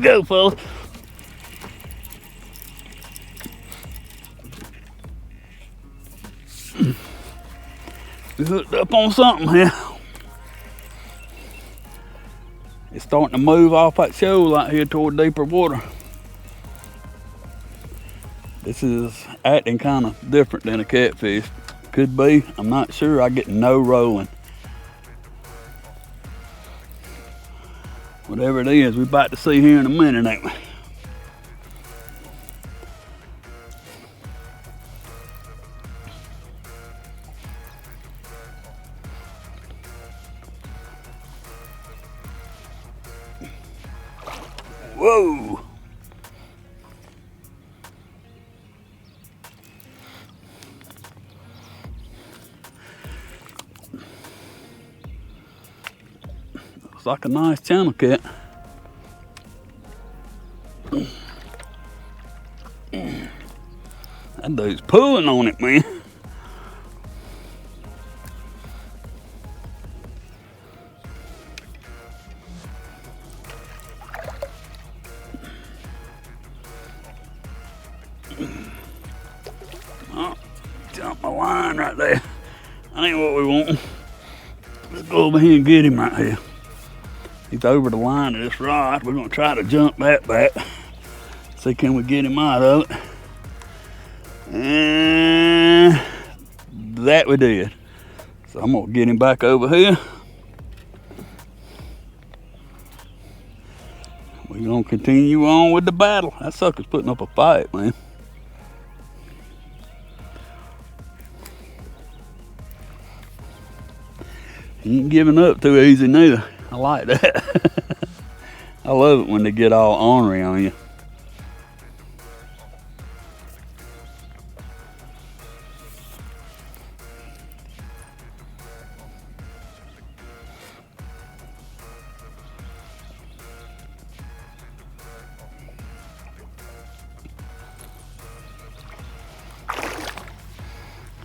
go, fellas. We hooked up on something here. It's starting to move off that shoal out here toward deeper water. This is acting kind of different than a catfish. Could be, I'm not sure. I get no rolling. Whatever it is, we're about to see here in a minute, ain't we? Whoa! Looks like a nice channel cat. That dude's pulling on it, man. Oh, jump my line right there. That ain't what we want. Let's go over here and get him right here. He's over the line of this rod. We're gonna try to jump that back. See, can we get him out of it? And that we did. So I'm gonna get him back over here. We're gonna continue on with the battle. That sucker's putting up a fight, man. He ain't giving up too easy neither. I like that. I love it when they get all ornery on you.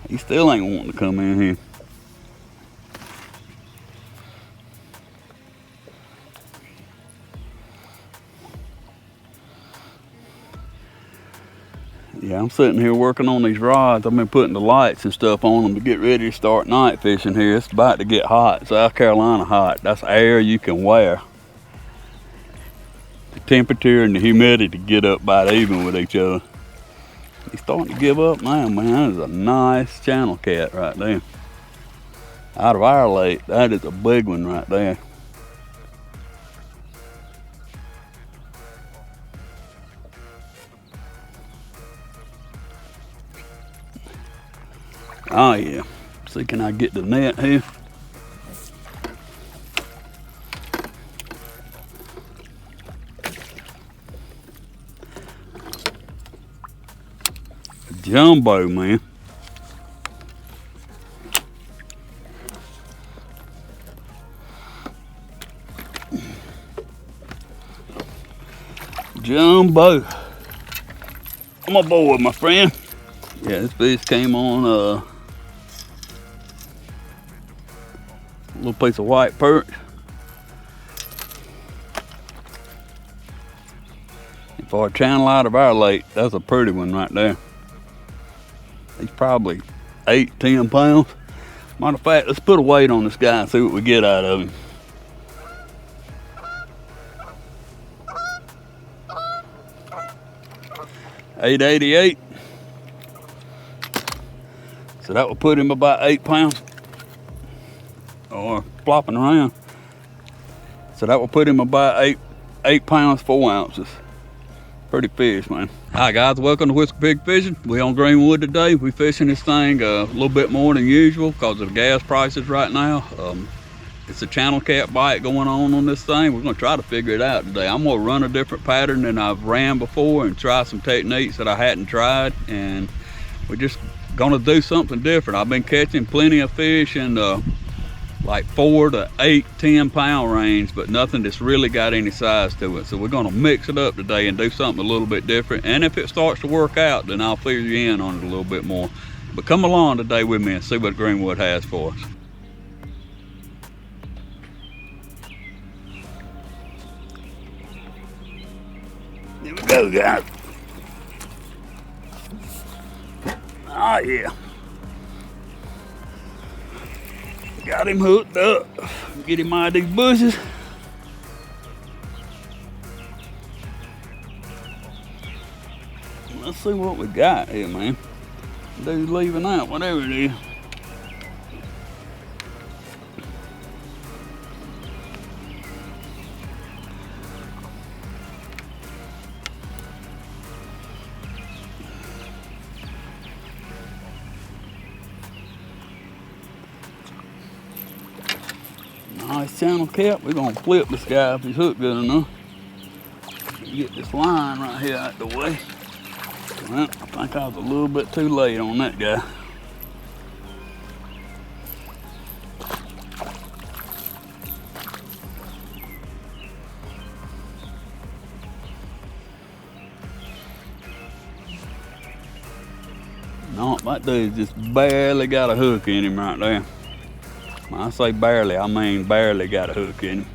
He still ain't wanting to come in here. Yeah, I'm sitting here working on these rods. I've been putting the lights and stuff on them to get ready to start night fishing here. It's about to get hot. South Carolina hot. That's air you can wear. The temperature and the humidity get up about even with each other. He's starting to give up now, man. That is a nice channel cat right there. Out of our lake, that is a big one right there. Oh yeah. See, can I get the net here? Jumbo, man. Jumbo. I'm aboard, my friend. Yeah, this fish came on a little piece of white perch. And for a channel out of our lake, that's a pretty one right there. He's probably 8-10 pounds. Matter of fact, let's put a weight on this guy and see what we get out of him. $8.88. So that will put him about 8 pounds. Or flopping around. So that will put him about 8 pounds, 4 ounces. Pretty fish, man. Hi guys, welcome to Whiskey Pig Fishing. We on Greenwood today. We fishing this thing a little bit more than usual because of the gas prices right now. It's a channel cat bite going on this thing. We're gonna try to figure it out today. I'm gonna run a different pattern than I've ran before and try some techniques that I hadn't tried, and we're just gonna do something different. I've been catching plenty of fish in the like 4 to 8, 10 pound range, but nothing that's really got any size to it. So we're gonna mix it up today and do something a little bit different. And if it starts to work out, then I'll fill you in on it a little bit more. But come along today with me and see what Greenwood has for us. go, guys. Oh yeah. Got him hooked up. Get him out of these bushes. Let's see what we got here, man. Dude's leaving out, whatever it is. Nice channel cat. We're gonna flip this guy if he's hooked good enough. Get this line right here out the way. Well, I think I was a little bit too late on that guy. No, that dude just barely got a hook in him right there. When I say barely, I mean barely got a hook in him.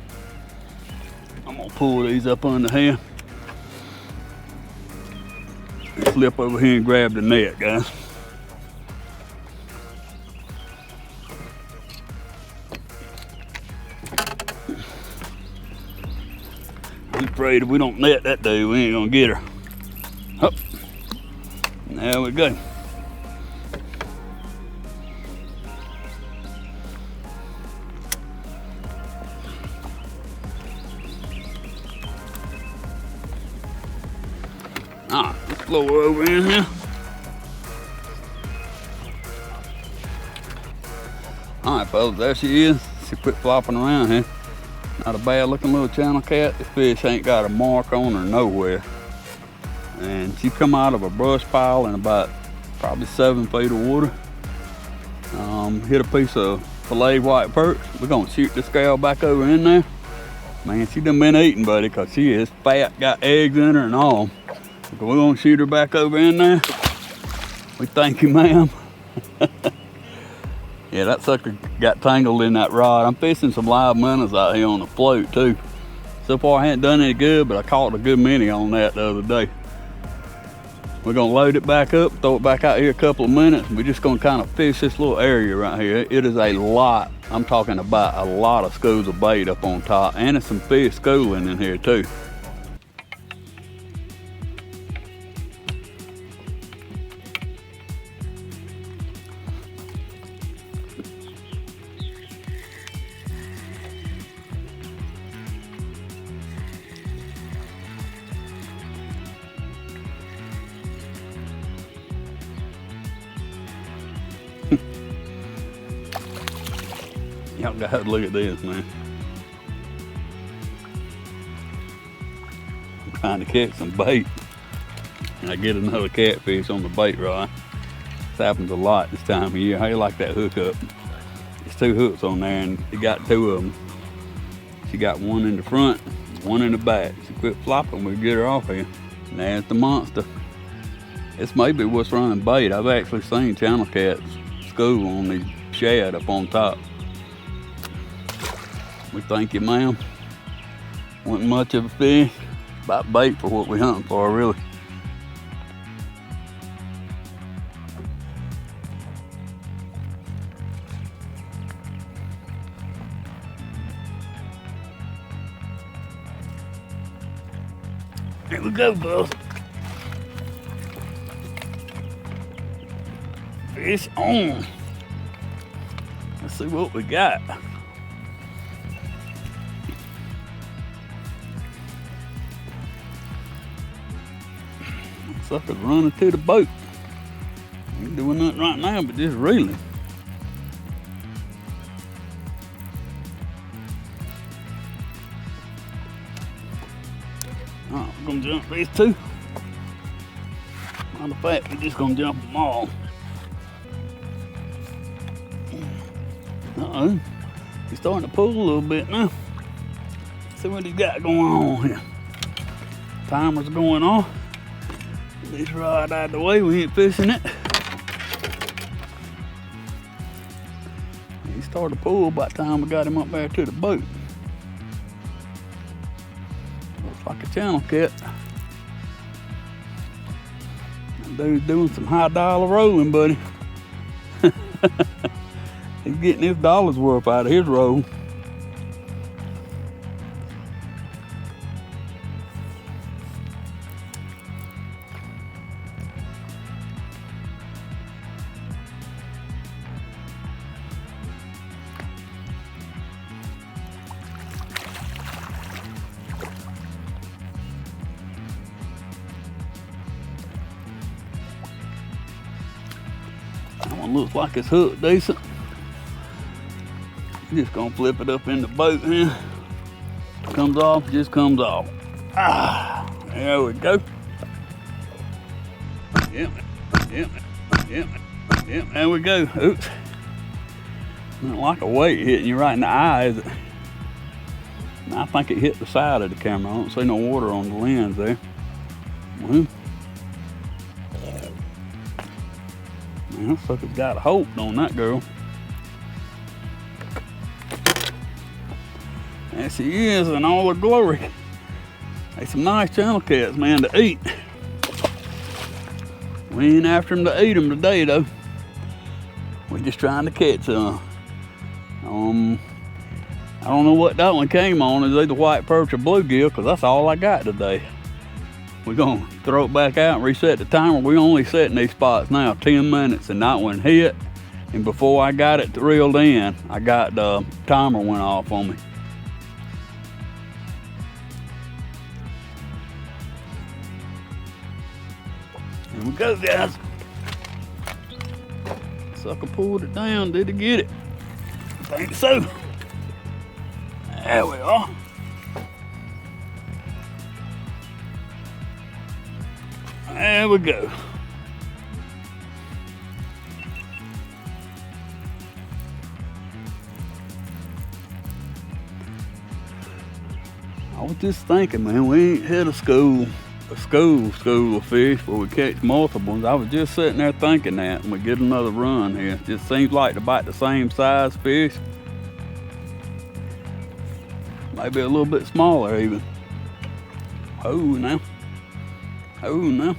I'm gonna pull these up under here. And slip over here and grab the net, guys. I'm afraid if we don't net that dude, we ain't gonna get her. Up. There we go. Alright, let's blow her over in here. Alright, fellas, there she is. She quit flopping around here. Not a bad looking little channel cat. This fish ain't got a mark on her nowhere. And she come out of a brush pile in about probably 7 feet of water. Hit a piece of fillet white perch. We're gonna shoot this gal back over in there. Man, she done been eating, buddy, cause she is fat, got eggs in her and all. We're gonna shoot her back over in there. We thank you, ma'am. Yeah, that sucker got tangled in that rod. I'm fishing some live minnows out here on the float too. So far I ain't done any good, but I caught a good many on that the other day. We're gonna load it back up, throw it back out here a couple of minutes. We're just gonna kind of fish this little area right here. It is a lot, I'm talking about a lot of schools of bait up on top, and there's some fish schooling in here too. Y'all gotta look at this, man. I'm trying to catch some bait, and I get another catfish on the bait rod. This happens a lot this time of year. How you like that hook up? There's 2 hooks on there, and you got 2 of them. She got one in the front, one in the back. She quit flopping, we get her off here. And there's the monster. This may be what's running bait. I've actually seen channel cats school on these shad up on top. We thank you, ma'am. Wasn't much of a fish, about bait for what we hunting for, really. Here we go, Buzz. Fish on. Let's see what we got. Sucker's running to the boat. Ain't doing nothing right now but just reeling. Alright, we're gonna jump these 2. Matter of fact, we're just gonna jump them all. Uh-oh. He's starting to pull a little bit now. See what he's got going on here. Timer's going off. This rod out of the way, we ain't fishing it. He started to pull by the time we got him up there to the boat. Looks like a channel cat. Dude's doing some high dollar rolling, buddy. He's getting his dollar's worth out of his roll. That one looks like it's hooked decent. Just gonna flip it up in the boat here. Comes off, just comes off. Ah, there we go. Yep, there we go. Oops. Not like a weight hitting you right in the eye, is it? I think it hit the side of the camera. I don't see no water on the lens there. Well, man, that sucker's got a hold on that girl. There she is in all her glory. They some nice channel cats, man, to eat. We ain't after them to eat them today, though. We're just trying to catch some. I don't know what that one came on. Is either white perch or bluegill, because that's all I got today. We're gonna throw it back out and reset the timer. We're only setting these spots now 10 minutes, and that one hit. And before I got it reeled in, I got the timer went off on me. Here we go, guys. Sucker pulled it down. Did he get it? I think so. There we are. There we go. I was just thinking, man, we ain't had a school of fish where we catch multiples. I was just sitting there thinking that, and we get another run here. It just seems like to bite the same size fish. Maybe a little bit smaller even. Oh, now. Oh, now.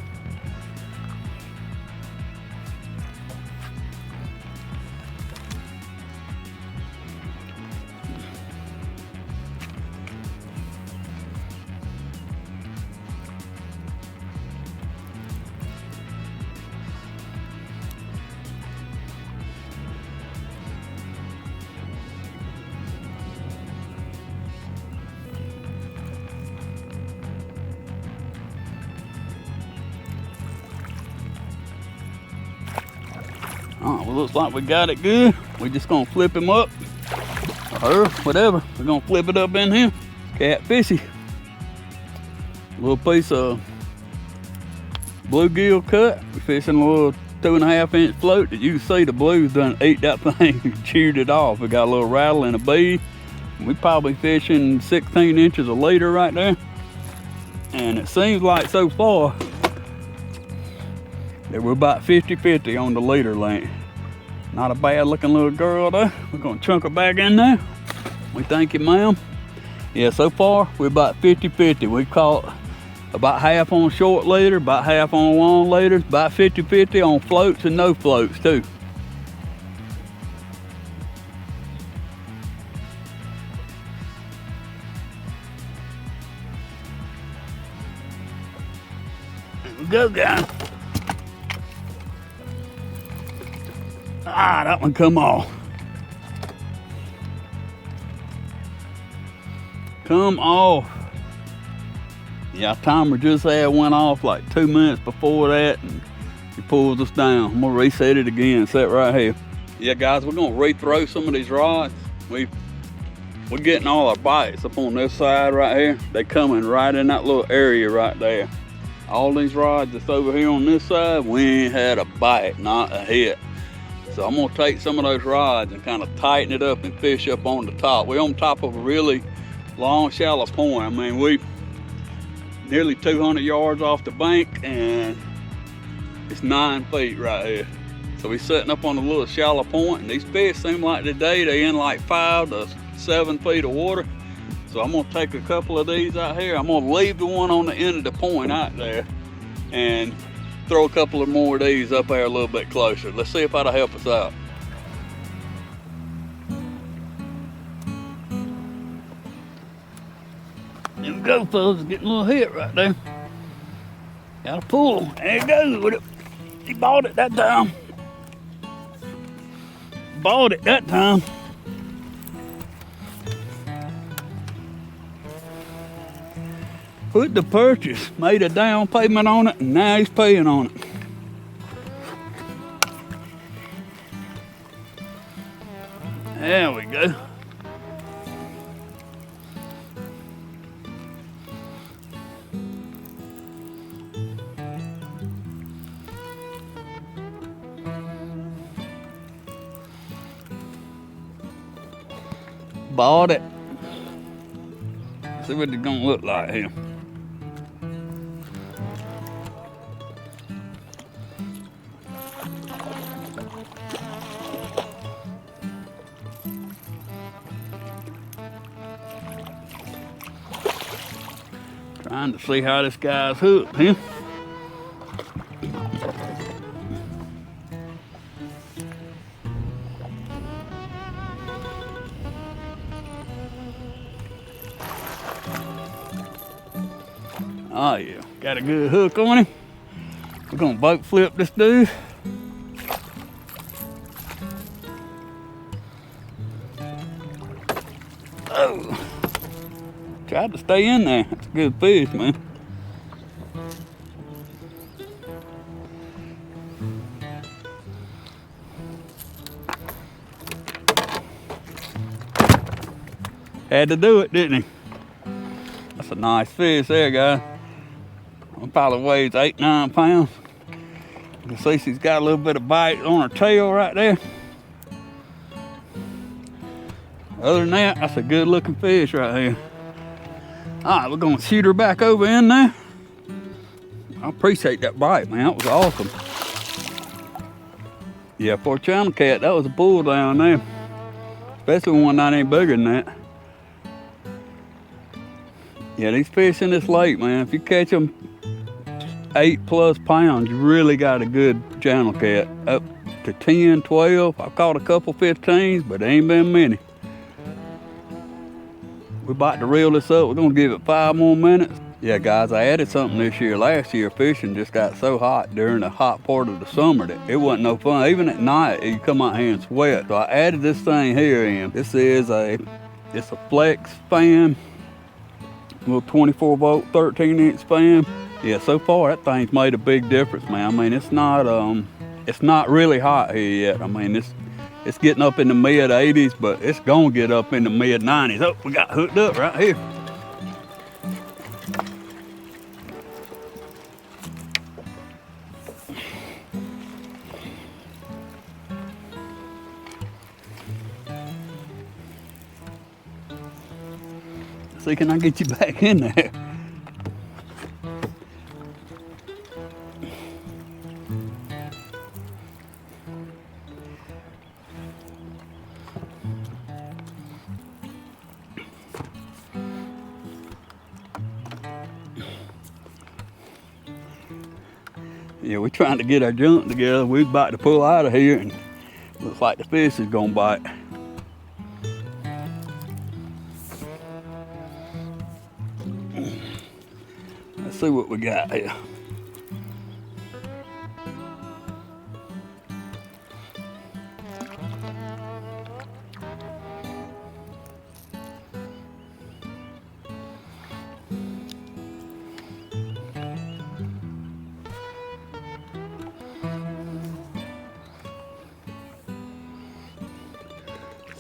Oh, well, looks like we got it good. We're just gonna flip him up, or whatever. We're gonna flip it up in here. Catfishy. Little piece of bluegill cut. We're fishing a little 2.5-inch float that you can see the blues done ate that thing, chewed it off. We got a little rattle and a bead. We probably fishing 16 inches a leader right there. And it seems like so far that we're about 50-50 on the leader length. Not a bad looking little girl though. We're gonna chunk her back in there. We thank you, ma'am. Yeah, so far we're about 50-50. We caught about half on short leader, about half on long leaders, about 50-50 on floats and no floats too. There we go, guys. Ah, that one come off. Come off. Yeah, timer just had went off like 2 minutes before that, and he pulls us down. I'm gonna reset it again, set right here. Yeah, guys, we're gonna rethrow some of these rods. We're getting all our bites up on this side right here. They coming right in that little area right there. All these rods that's over here on this side, we ain't had a bite, not a hit. So I'm gonna take some of those rods and kind of tighten it up and fish up on the top. We're on top of a really long, shallow point. I mean, we nearly 200 yards off the bank, and it's 9 feet right here. So we're sitting up on a little shallow point, and these fish seem like today they in like 5 to 7 feet of water. So I'm gonna take a couple of these out here. I'm gonna leave the one on the end of the point out there, and throw a couple of more of these up there a little bit closer. Let's see if that'll help us out. There we go, fellas. Getting a little hit right there. Gotta pull. There it goes with it. He bought it that time. Bought it that time. Put the purchase, made a down payment on it, and now he's paying on it. There we go. Bought it. See what it's gonna look like here. Trying to see how this guy's hooked here. Oh yeah, got a good hook on him. We're gonna boat flip this dude. Oh, tried to stay in there. That's a good fish, man. Had to do it, didn't he? That's a nice fish there, guys. Probably weighs 8-9 pounds. You can see she's got a little bit of bite on her tail right there. Other than that, that's a good looking fish right here. All right, we're gonna shoot her back over in there. I appreciate that bite, man. That was awesome. Yeah, for a channel cat, that was a bull down there. Especially one that ain't bigger than that. Yeah, these fish in this lake, man, if you catch them 8+ pounds, you really got a good channel cat. Up to 10, 12. I've caught a couple 15s, but there ain't been many. We're about to reel this up. We're gonna give it 5 more minutes. Yeah, guys, I added something this year. Last year, fishing just got so hot during the hot part of the summer that it wasn't no fun. Even at night, you come out here and sweat. So I added this thing here in. This is it's a flex fan, little 24 volt, 13-inch fan. Yeah, so far that thing's made a big difference, man. I mean, it's not really hot here yet. I mean, it's getting up in the mid 80s, but it's gonna get up in the mid 90s. Oh, we got hooked up right here. See, can I get you back in there? Yeah, we're trying to get our junk together. We're about to pull out of here, and looks like the fish is gonna bite. Let's see what we got here.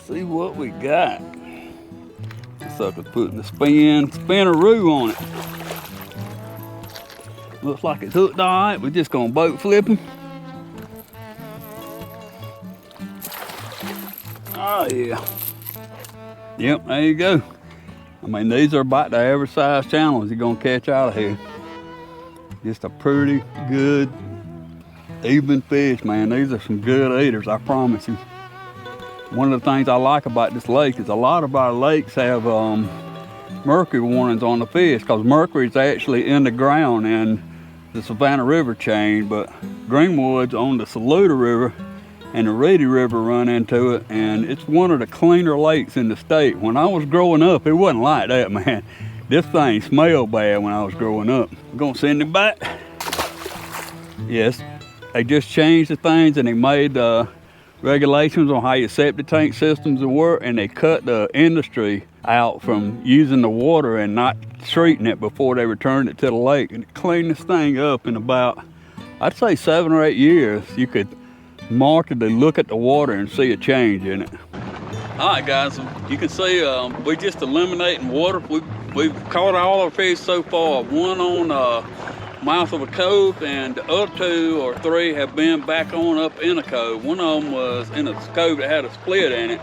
See what we got. This sucker's putting the spinneroo on it. Looks like it's hooked all right. We're just gonna boat flip him. Oh yeah. Yep, there you go. I mean, these are about the average size channels you're gonna catch out of here. Just a pretty good, even fish, man. These are some good eaters, I promise you. One of the things I like about this lake is a lot of our lakes have mercury warnings on the fish, because mercury is actually in the ground, and the Savannah River chain, but Greenwood's on the Saluda River, and the Reedy River run into it, and it's one of the cleaner lakes in the state. When I was growing up, it wasn't like that, man. This thing smelled bad when I was growing up. I'm gonna send it back. Yes, they just changed the things, and they made regulations on how your septic tank systems will work, and they cut the industry out from using the water and not treating it before they returned it to the lake. And it cleaned this thing up in about, I'd say 7 or 8 years. You could markedly look at the water and see a change in it. All right, guys, you can see we're just eliminating water. We've caught all our fish so far. One on mouth of a cove, and the other 2 or 3 have been back on up in a cove. One of them was in a cove that had a split in it.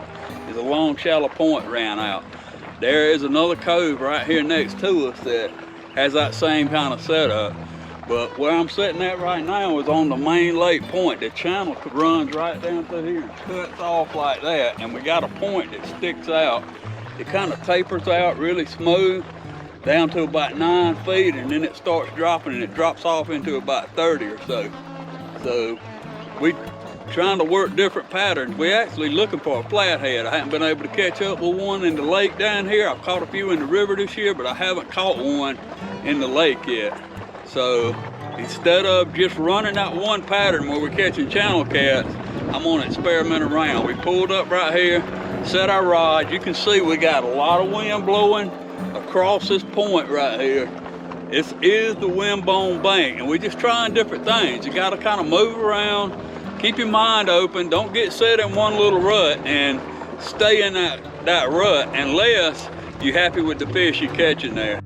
It's a long shallow point ran out. There is another cove right here next to us that has that same kind of setup. But where I'm sitting at right now is on the main lake point. The channel runs right down through here and cuts off like that, and we got a point that sticks out. It kind of tapers out really smooth down to about 9 feet, and then it starts dropping, and it drops off into about 30 or so. So we trying to work different patterns. We actually looking for a flathead. I haven't been able to catch up with one in the lake down here. I've caught a few in the river this year, but I haven't caught one in the lake yet. So instead of just running that one pattern where we're catching channel cats, I'm gonna experiment around. We pulled up right here, set our rod. You can see we got a lot of wind blowing across this point right here. This is the Windbone Bank, and we're just trying different things. You gotta kind of move around, keep your mind open, don't get set in one little rut and stay in that rut unless you're happy with the fish you're catching there.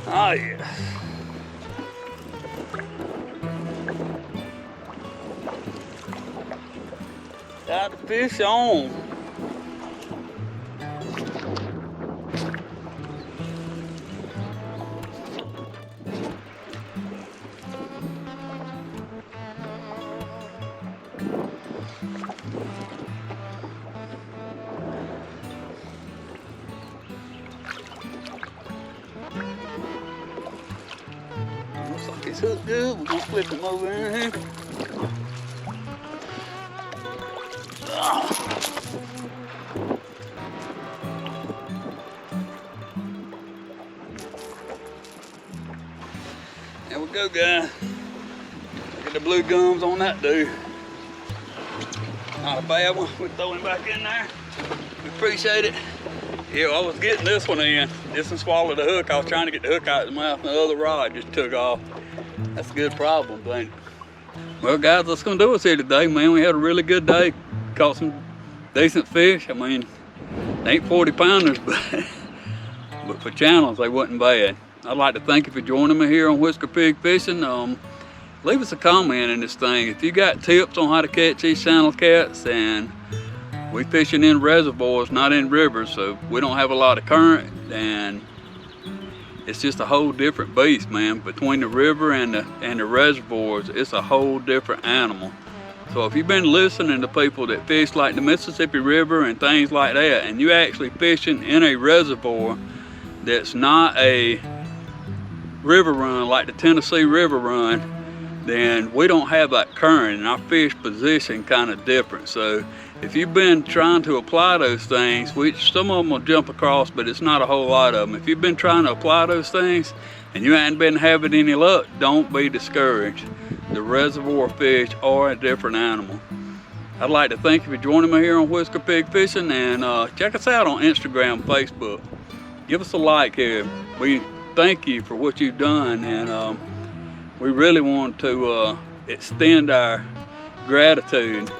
Oh yeah. Got the fish on. It's hooked good. We're gonna flip him over in here. There we go, guys. Look at the blue gums on that dude. Not a bad one. We'll throw him back in there. We appreciate it. Yeah, I was getting this one in. This one swallowed the hook. I was trying to get the hook out of his mouth, and the other rod just took off. That's a good problem, ain't it? Well, guys, that's gonna do us here today, man. We had a really good day. Caught some decent fish. I mean, they ain't 40 pounders, but for channels, they wasn't bad. I'd like to thank you for joining me here on Whisker Pig Fishing. Leave us a comment in this thing. If you got tips on how to catch these channel cats, and we fishing in reservoirs, not in rivers, so we don't have a lot of current, and it's just a whole different beast, man. Between the river and the reservoirs, it's a whole different animal. So if you've been listening to people that fish like the Mississippi River and things like that, and you actually fishing in a reservoir that's not a river run like the Tennessee River run, then we don't have that current, and our fish position kind of different. So if you've been trying to apply those things, which some of them will jump across, but it's not a whole lot of them. If you've been trying to apply those things and you haven't been having any luck, don't be discouraged. The reservoir fish are a different animal. I'd like to thank you for joining me here on Whisker Pig Fishing, and check us out on Instagram, Facebook. Give us a like here. We thank you for what you've done, and we really want to extend our gratitude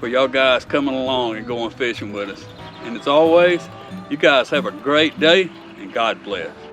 for y'all guys coming along and going fishing with us. And as always, you guys have a great day and God bless.